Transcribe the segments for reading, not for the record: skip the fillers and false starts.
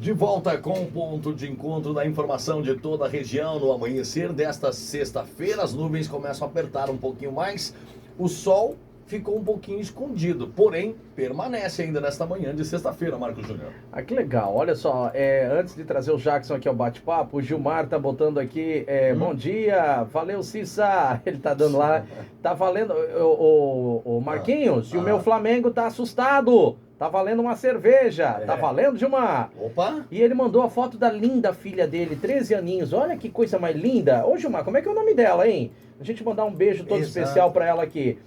De volta com o ponto de encontro da informação de toda a região no amanhecer desta sexta-feira. As nuvens começam a apertar um pouquinho mais. O sol ficou um pouquinho escondido, porém permanece ainda nesta manhã de sexta-feira, Marcos Júnior. Ah, que legal. Olha só, antes de trazer o Jackson aqui ao bate-papo, o Gilmar tá botando aqui, bom dia, valeu Cissa, ele tá dando lá, tá valendo, o Marquinhos, e o meu Flamengo tá assustado. Tá valendo uma cerveja. Tá valendo, Gilmar? Opa! E ele mandou a foto da linda filha dele, 13 aninhos. Olha que coisa mais linda. Ô, Gilmar, como é que é o nome dela, hein? A gente mandar um beijo todo especial pra ela aqui.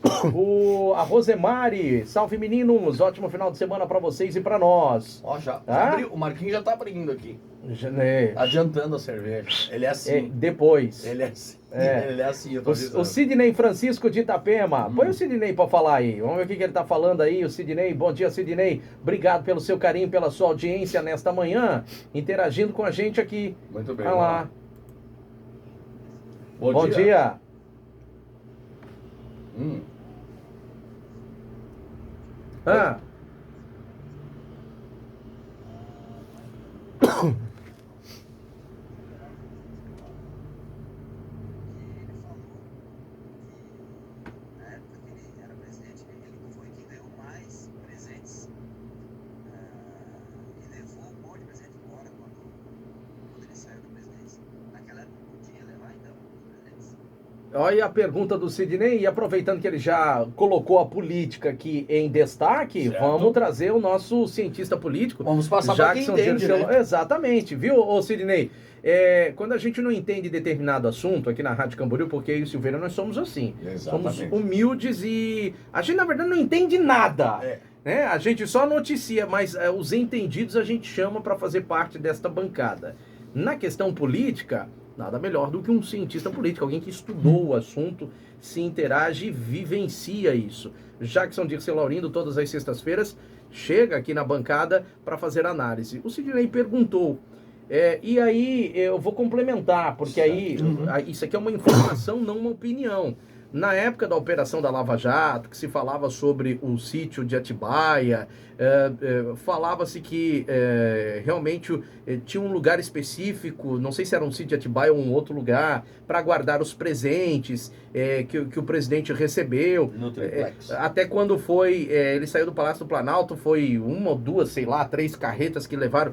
A Rosemary. Salve, meninos. Ótimo final de semana pra vocês e pra nós. Ó, já abriu. O Marquinhos já tá abrindo aqui. Adiantando a cerveja. Ele é assim. Depois. Ele é assim. Ele é assim, eu tô o Sidney Francisco de Itapema. Põe o Sidney pra falar aí. Vamos ver o que ele tá falando aí. O Sidney. Bom dia, Sidney. Obrigado pelo seu carinho, pela sua audiência nesta manhã. Interagindo com a gente aqui. Muito bem. Olha lá. Bom dia. Olha a pergunta do Sidney, e aproveitando que ele já colocou a política aqui em destaque, vamos trazer o nosso cientista político. Vamos passar para quem entende, né? Exatamente, viu, Sidney? Quando a gente não entende determinado assunto aqui na Rádio Camboriú, porque eu e Silveira nós somos assim. Exatamente. Somos humildes e a gente na verdade não entende nada. Né? A gente só noticia, mas os entendidos a gente chama para fazer parte desta bancada. Na questão política, nada melhor do que um cientista político, alguém que estudou o assunto, se interage e vivencia isso. Jackson Dirceu Laurindo, todas as sextas-feiras, chega aqui na bancada para fazer análise. O Sidney perguntou, e aí eu vou complementar, porque aí isso aqui é uma informação, não uma opinião. Na época da operação da Lava Jato, que se falava sobre o sítio de Atibaia, falava-se que realmente tinha um lugar específico, não sei se era um sítio de Atibaia ou um outro lugar, para guardar os presentes que o presidente recebeu. No triplex. Até quando ele saiu do Palácio do Planalto, foi uma ou duas, sei lá, 3 carretas que levaram.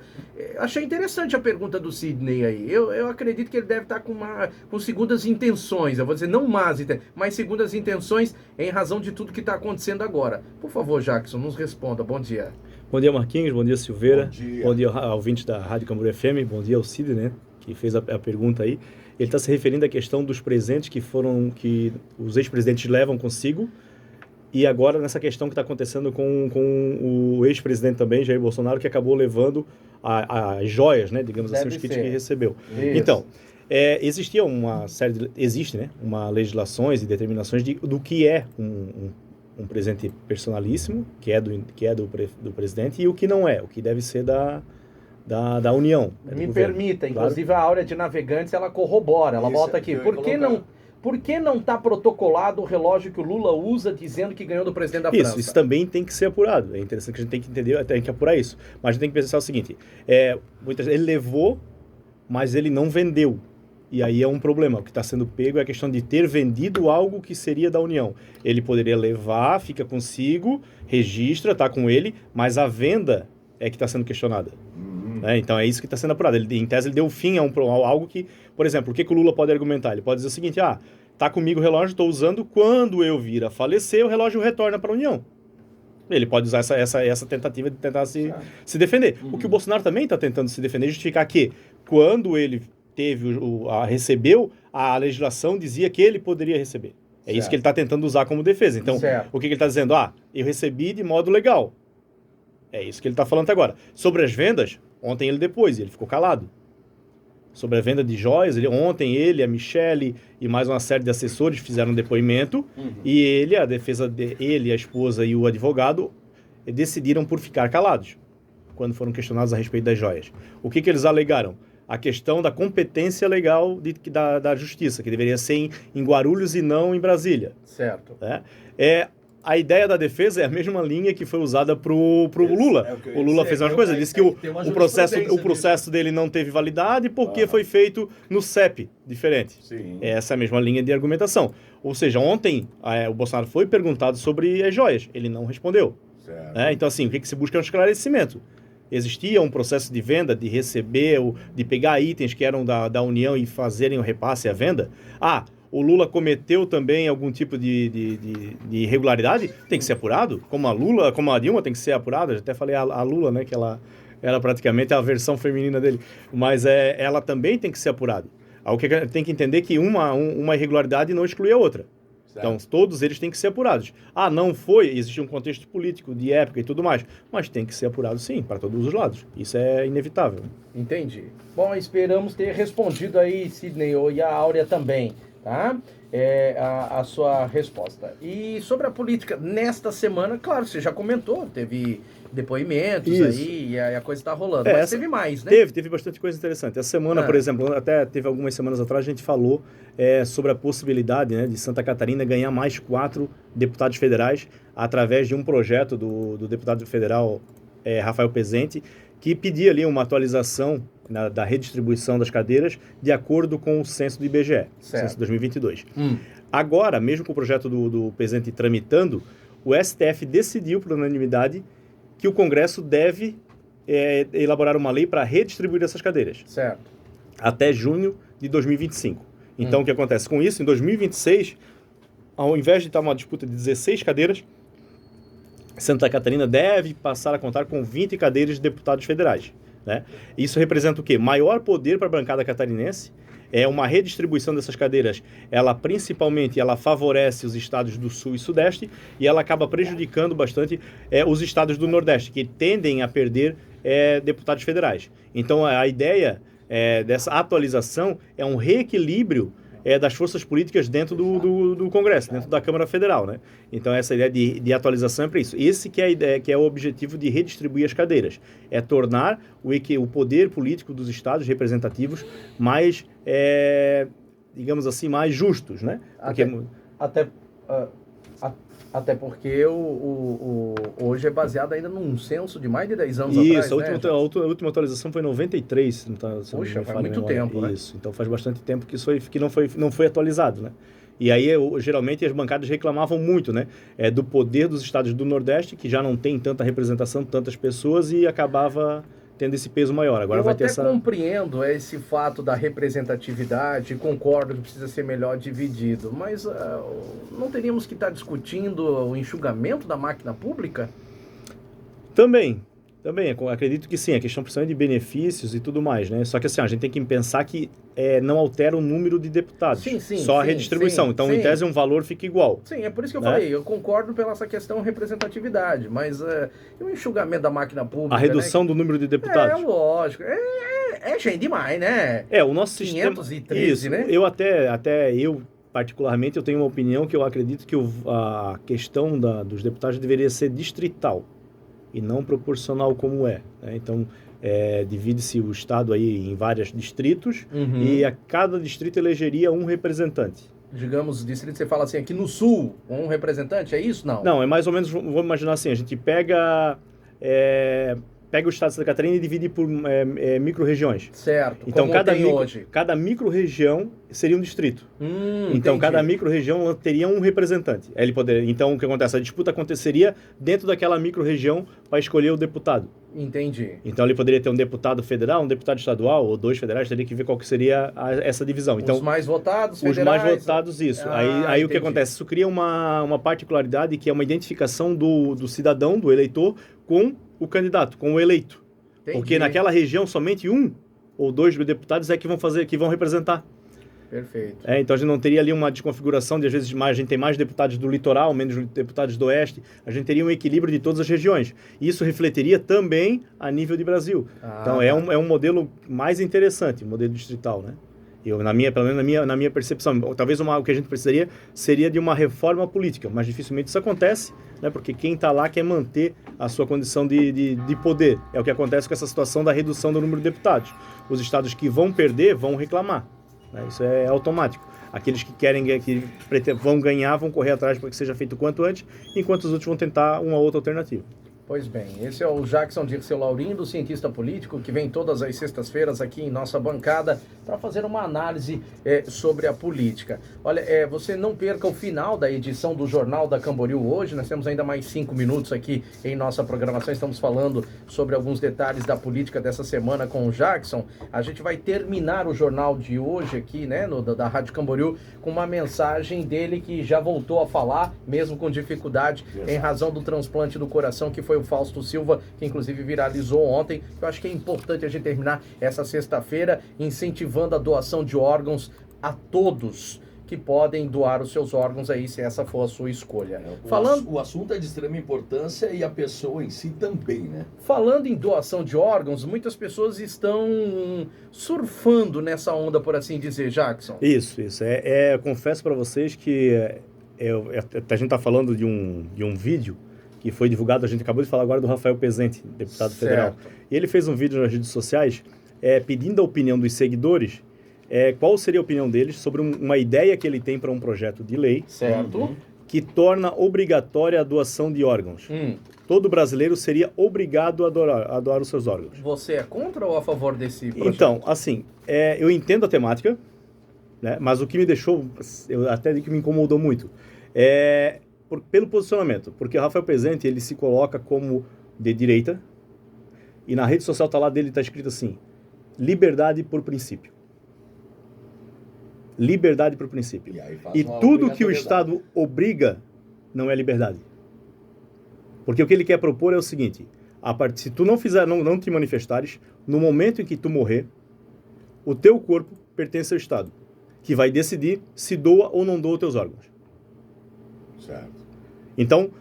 Achei interessante a pergunta do Sidney aí. Eu acredito que ele deve estar com segundas intenções, eu vou dizer, não más, mas segundas intenções em razão de tudo que está acontecendo agora. Por favor, Jackson, nos responda. Bom dia. Bom dia, Marquinhos. Bom dia, Silveira. Bom dia ao ouvinte da Rádio Camboriú FM. Bom dia ao Sidney, né, que fez a pergunta aí. Ele está se referindo à questão dos presentes que os ex-presidentes levam consigo, e agora nessa questão que está acontecendo com o ex-presidente também, Jair Bolsonaro, que acabou levando as joias, né, digamos assim, os kits que recebeu. Isso. Então, existe né, uma legislações e determinações do que é um presente personalíssimo, que é do presidente, e o que não é, o que deve ser da União. Me permita, inclusive a Áurea de Navegantes, ela corrobora, ela bota aqui, por que não está protocolado o relógio que o Lula usa dizendo que ganhou do presidente da França? Isso também tem que ser apurado. É interessante que a gente tem que entender, tem que apurar isso. Mas a gente tem que pensar o seguinte, ele levou, mas ele não vendeu. E aí é um problema. O que está sendo pego é a questão de ter vendido algo que seria da União. Ele poderia levar, fica consigo, registra, está com ele, mas a venda é que está sendo questionada. Então é isso que está sendo apurado. Em tese, ele deu fim a algo que, por exemplo, o que o Lula pode argumentar? Ele pode dizer o seguinte, tá comigo o relógio, estou usando, quando eu vir a falecer, o relógio retorna para a União. Ele pode usar essa tentativa de tentar se defender. O que o Bolsonaro também está tentando se defender, justificar que quando ele recebeu, a legislação dizia que ele poderia receber. É isso que ele está tentando usar como defesa. Então, o que ele está dizendo? Eu recebi de modo legal. É isso que ele está falando agora. Sobre as vendas, ontem ele ficou calado. Sobre a venda de joias, ontem ele, a Michele e mais uma série de assessores fizeram um depoimento, e a defesa dele, a esposa e o advogado decidiram por ficar calados quando foram questionados a respeito das joias. O que eles alegaram? A questão da competência legal da justiça, que deveria ser em Guarulhos e não em Brasília. Certo. a ideia da defesa é a mesma linha que foi usada pro Lula. O Lula fez a mesma coisa. Ele disse que o processo dele não teve validade porque foi feito no CEP, diferente. Sim. Essa é a mesma linha de argumentação. Ou seja, ontem o Bolsonaro foi perguntado sobre as joias. Ele não respondeu. Então, assim, o que se busca é um esclarecimento. Existia um processo de venda, de receber, de pegar itens que eram da União e fazerem o repasse à venda? O Lula cometeu também algum tipo de irregularidade? Tem que ser apurado. Como a Dilma tem que ser apurada. Eu até falei a Lula, né? Que ela era praticamente a versão feminina dele. Mas ela também tem que ser apurada. O que tem que entender que uma irregularidade não exclui a outra. Certo. Então, todos eles têm que ser apurados. Não foi, existe um contexto político, de época e tudo mais, mas tem que ser apurado sim, para todos os lados. Isso é inevitável. Entendi. Bom, esperamos ter respondido aí, Sidney, e a Áurea também, tá? A sua resposta. E sobre a política, nesta semana, claro, você já comentou, teve depoimentos aí, e a coisa está rolando. Mas teve mais, né? Teve bastante coisa interessante. Essa semana, por exemplo, até teve algumas semanas atrás, a gente falou sobre a possibilidade, né, de Santa Catarina ganhar mais 4 deputados federais através de um projeto do deputado federal Rafael Pezente, que pedia ali uma atualização da redistribuição das cadeiras de acordo com o censo do IBGE, censo 2022. Agora, mesmo com o projeto do Pezente tramitando, o STF decidiu por unanimidade que o Congresso deve elaborar uma lei para redistribuir essas cadeiras. Certo. Até junho de 2025. Então, o que acontece com isso? Em 2026, ao invés de estar uma disputa de 16 cadeiras, Santa Catarina deve passar a contar com 20 cadeiras de deputados federais. Né? Isso representa o quê? Maior poder para a bancada catarinense. Uma redistribuição dessas cadeiras, principalmente ela favorece os estados do Sul e Sudeste e ela acaba prejudicando bastante os estados do Nordeste, que tendem a perder deputados federais. Então, a ideia dessa atualização é um reequilíbrio das forças políticas dentro do Congresso, dentro da Câmara Federal, né? Então, essa ideia de atualização é para isso. Esse que é a ideia, que é o objetivo de redistribuir as cadeiras. É tornar o poder político dos estados representativos mais, digamos assim, mais justos, né? Até porque hoje é baseado ainda num censo de mais de 10 anos atrás, né? A última atualização foi em 93. Poxa, faz muito tempo, né? Isso, então faz bastante tempo que isso não foi atualizado, né? E aí, geralmente, as bancadas reclamavam muito, né? Do poder dos estados do Nordeste, que já não tem tanta representação, tantas pessoas, e acabava tendo esse peso maior. Agora vai ter essa... Eu até compreendo esse fato da representatividade, concordo que precisa ser melhor dividido, mas não teríamos que estar discutindo o enxugamento da máquina pública? Também, acredito que sim, a questão principalmente de benefícios e tudo mais, né? Só que assim, a gente tem que pensar que não altera o número de deputados, só a redistribuição. Então, em tese, um valor fica igual. Sim, é por isso que eu falei, eu concordo pela essa questão representatividade, mas e o enxugamento da máquina pública? A redução, né, do número de deputados. Lógico, é gente demais, né? O nosso 513, sistema... né? Eu particularmente, eu tenho uma opinião que eu acredito que a questão dos deputados deveria ser distrital e não proporcional como né? Então, divide-se o estado aí em vários distritos e a cada distrito elegeria um representante. Digamos, distrito, você fala assim, aqui no sul, um representante, é isso? Não, é mais ou menos, vamos imaginar assim, a gente pega o estado de Santa Catarina e divide por micro-regiões. Certo, então, hoje. Cada micro-região seria um distrito. Então, entendi. Cada micro-região teria um representante. Então, o que acontece? A disputa aconteceria dentro daquela micro-região para escolher o deputado. Entendi. Então, ele poderia ter um deputado federal, um deputado estadual, ou 2 federais, teria que ver qual que seria essa divisão. Então, os mais votados federais. Os mais votados, isso. Aí o que acontece? Isso cria uma particularidade que é uma identificação do cidadão, do eleitor, com o candidato, com o eleito. Entendi. Porque naquela região somente 1 ou 2 deputados que vão representar. Perfeito. Então a gente não teria ali uma desconfiguração de, às vezes, a gente tem mais deputados do litoral, menos deputados do oeste. A gente teria um equilíbrio de todas as regiões. E isso refletiria também a nível de Brasil. Então é um modelo mais interessante, o modelo distrital, né? Pelo menos na minha percepção, talvez o que a gente precisaria seria de uma reforma política, mas dificilmente isso acontece, né? Porque quem está lá quer manter a sua condição de poder. É o que acontece com essa situação da redução do número de deputados. Os estados que vão perder vão reclamar, né? Isso é automático. Aqueles que vão ganhar, vão correr atrás para que seja feito o quanto antes, enquanto os outros vão tentar uma outra alternativa. Pois bem, esse é o Jackson Dirceu Laurindo, cientista político, que vem todas as sextas-feiras aqui em nossa bancada para fazer uma análise sobre a política. Olha, você não perca o final da edição do Jornal da Camboriú hoje, nós temos ainda mais 5 minutos aqui em nossa programação, estamos falando sobre alguns detalhes da política dessa semana com o Jackson. A gente vai terminar o jornal de hoje aqui, né, da Rádio Camboriú, com uma mensagem dele que já voltou a falar, mesmo com dificuldade, em razão do transplante do coração, que foi o Fausto Silva, que inclusive viralizou ontem. Eu acho que é importante a gente terminar essa sexta-feira incentivando a doação de órgãos a todos que podem doar os seus órgãos aí, se essa for a sua escolha. O assunto é de extrema importância e a pessoa em si também, né? Falando em doação de órgãos, muitas pessoas estão surfando nessa onda, por assim dizer, Jackson. Isso. Eu confesso para vocês que a gente está falando de um vídeo que foi divulgado, a gente acabou de falar agora do Rafael Pezente, deputado federal. E ele fez um vídeo nas redes sociais pedindo a opinião dos seguidores, qual seria a opinião deles sobre uma ideia que ele tem para um projeto de lei, certo, que torna obrigatória a doação de órgãos. Todo brasileiro seria obrigado a doar os seus órgãos. Você é contra ou a favor desse projeto? Então, assim, eu entendo a temática, né, mas o que me deixou, eu até digo que me incomodou muito, pelo posicionamento, porque o Rafael Pezente, ele se coloca como de direita, e na rede social dele está escrito assim: liberdade por princípio. Liberdade por princípio. E tudo que o Estado obriga não é liberdade. Porque o que ele quer propor é o seguinte: se tu não te manifestares, no momento em que tu morrer, o teu corpo pertence ao Estado, que vai decidir se doa ou não doa os teus órgãos. Certo. Então,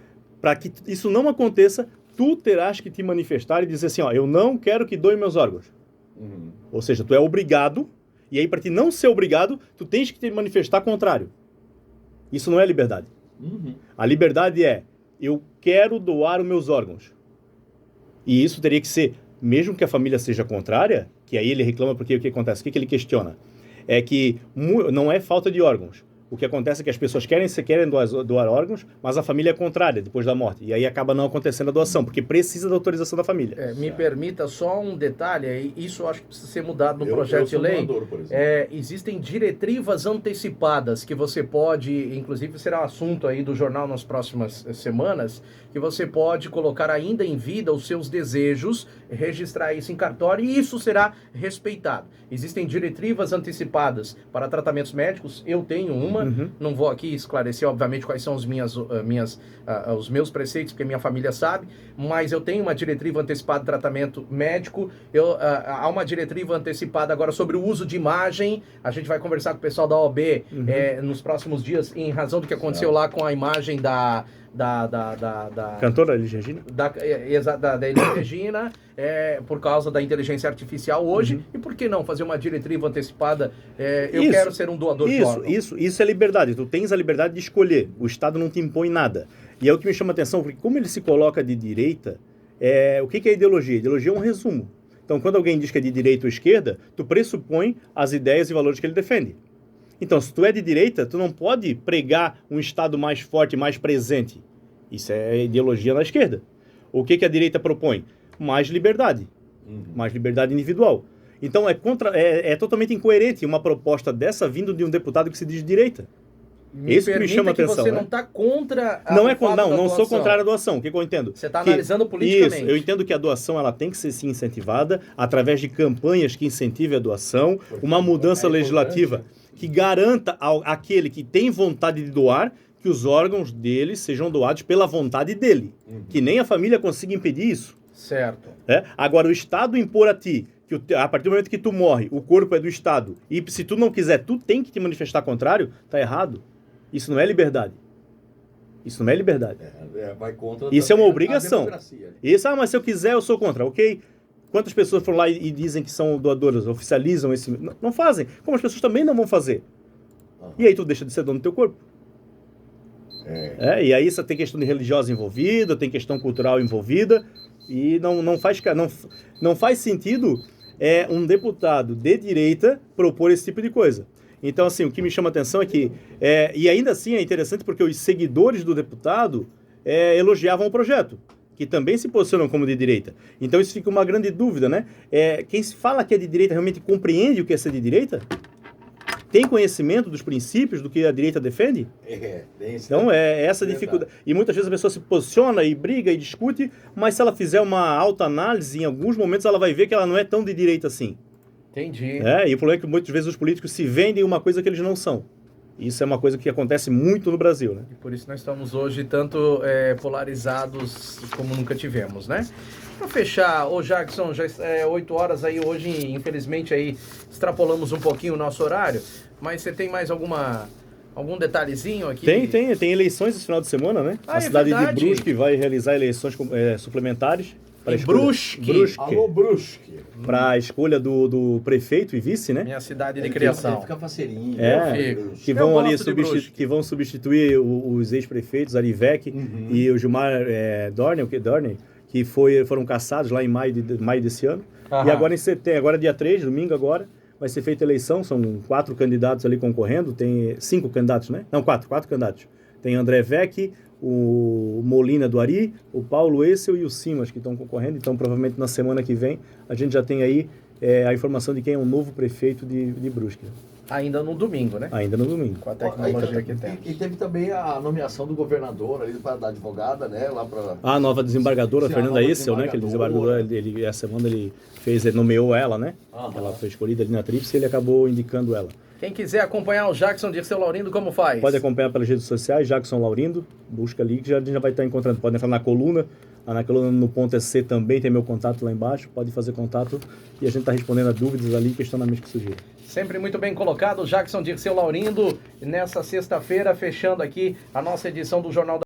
para que isso não aconteça, tu terás que te manifestar e dizer assim, eu não quero que doe meus órgãos. Ou seja, tu é obrigado, e aí para ti não ser obrigado, tu tens que te manifestar contrário. Isso não é liberdade. A liberdade é, eu quero doar os meus órgãos. E isso teria que ser, mesmo que a família seja contrária, que aí ele reclama porque o que acontece? O que ele questiona? É que não é falta de órgãos. O que acontece é que as pessoas querem doar órgãos, mas a família é contrária depois da morte. E aí acaba não acontecendo a doação, porque precisa da autorização da família. Me permita só um detalhe, isso eu acho que precisa ser mudado no projeto de lei. Existem diretivas antecipadas que você pode, inclusive será um assunto aí do jornal nas próximas semanas, que você pode colocar ainda em vida os seus desejos, registrar isso em cartório e isso será respeitado. Existem diretivas antecipadas para tratamentos médicos, eu tenho uma, não vou aqui esclarecer obviamente quais são os meus preceitos, porque minha família sabe, mas eu tenho uma diretriva antecipada de tratamento médico, há uma diretriva antecipada agora sobre o uso de imagem, a gente vai conversar com o pessoal da OAB nos próximos dias, em razão do que aconteceu lá com a imagem da cantora Elis Regina? Da Elis Regina, por causa da inteligência artificial hoje, e por que não fazer uma diretriva antecipada? Eu quero ser um doador de órgãos. Isso é liberdade, tu tens a liberdade de escolher, o Estado não te impõe nada. E é o que me chama a atenção, porque como ele se coloca de direita, o que é ideologia? Ideologia é um resumo. Então, quando alguém diz que é de direita ou esquerda, tu pressupõe as ideias e valores que ele defende. Então, se tu é de direita, tu não pode pregar um Estado mais forte, mais presente. Isso é ideologia na esquerda. O que a direita propõe? Mais liberdade. Mais liberdade individual. Então, é totalmente incoerente uma proposta dessa vindo de um deputado que se diz de direita. Isso que me chama a atenção. Você não está contra a Não sou contrário à doação. O que eu entendo? Você está analisando politicamente. Isso, eu entendo que a doação ela tem que ser sim incentivada através de campanhas que incentivem a doação, uma mudança legislativa que garanta àquele que tem vontade de doar que os órgãos dele sejam doados pela vontade dele. Que nem a família consiga impedir isso. Certo. Agora, o Estado impor a ti que a partir do momento que tu morre, o corpo é do Estado, e se tu não quiser, tu tem que te manifestar contrário, tá errado. Isso não é liberdade. Isso não é liberdade. Vai contra isso é uma obrigação. Isso, mas se eu quiser, eu sou contra, ok? Quantas pessoas foram lá e dizem que são doadoras, oficializam esse... Não fazem. Como as pessoas também não vão fazer. E aí tu deixa de ser dono do teu corpo. E aí tem questão de religiosa envolvida, tem questão cultural envolvida, e não faz sentido um deputado de direita propor esse tipo de coisa. Então, assim, o que me chama a atenção é que, e ainda assim é interessante porque os seguidores do deputado elogiavam o projeto, que também se posicionam como de direita. Então isso fica uma grande dúvida, né? Quem se fala que é de direita realmente compreende o que é ser de direita? Tem conhecimento dos princípios do que a direita defende? Então é essa dificuldade. E muitas vezes a pessoa se posiciona e briga e discute, mas se ela fizer uma autoanálise, em alguns momentos ela vai ver que ela não é tão de direita assim. Entendi. E o problema é que muitas vezes os políticos se vendem uma coisa que eles não são. Isso é uma coisa que acontece muito no Brasil, né? E por isso nós estamos hoje tanto polarizados como nunca tivemos, né? Para fechar, ô Jackson, já é 8 horas aí hoje, infelizmente aí extrapolamos um pouquinho o nosso horário, mas você tem mais algum detalhezinho aqui? Tem eleições esse final de semana, né? A cidade de Brusque vai realizar eleições suplementares. Brusque. Alô, Brusque. Para a escolha do prefeito e vice, né? Minha cidade de criação. Fica faceirinho. Que vão substituir os ex-prefeitos, Arivec e o Gilmar Dorney, que foram caçados lá em maio desse ano. E agora em setembro, agora dia 3, domingo agora, vai ser feita a eleição, são 4 candidatos ali concorrendo, tem 5 candidatos, né? Não, 4 candidatos. Tem André Vec, o Molina do Ari, o Paulo Essel e o Simas que estão concorrendo. Então, provavelmente na semana que vem, a gente já tem aí a informação de quem é o novo prefeito de Brusque. Ainda no domingo, né? Ainda no domingo. Com a tecnologia que temos. E teve também a nomeação do governador ali da advogada, né? Lá pra... A nova desembargadora, Fernanda Essel, né? Que ele desembargador, essa semana ele nomeou ela, né? Ela foi escolhida ali na tríplice e ele acabou indicando ela. Quem quiser acompanhar o Jackson Dirceu Laurindo, como faz? Pode acompanhar pelas redes sociais, Jackson Laurindo, busca ali que a gente já vai estar encontrando. Pode entrar na coluna no ponto EC também, tem meu contato lá embaixo, pode fazer contato e a gente está respondendo a dúvidas ali e questionamentos que surgirem. Sempre muito bem colocado, Jackson Dirceu Laurindo, nessa sexta-feira, fechando aqui a nossa edição do Jornal da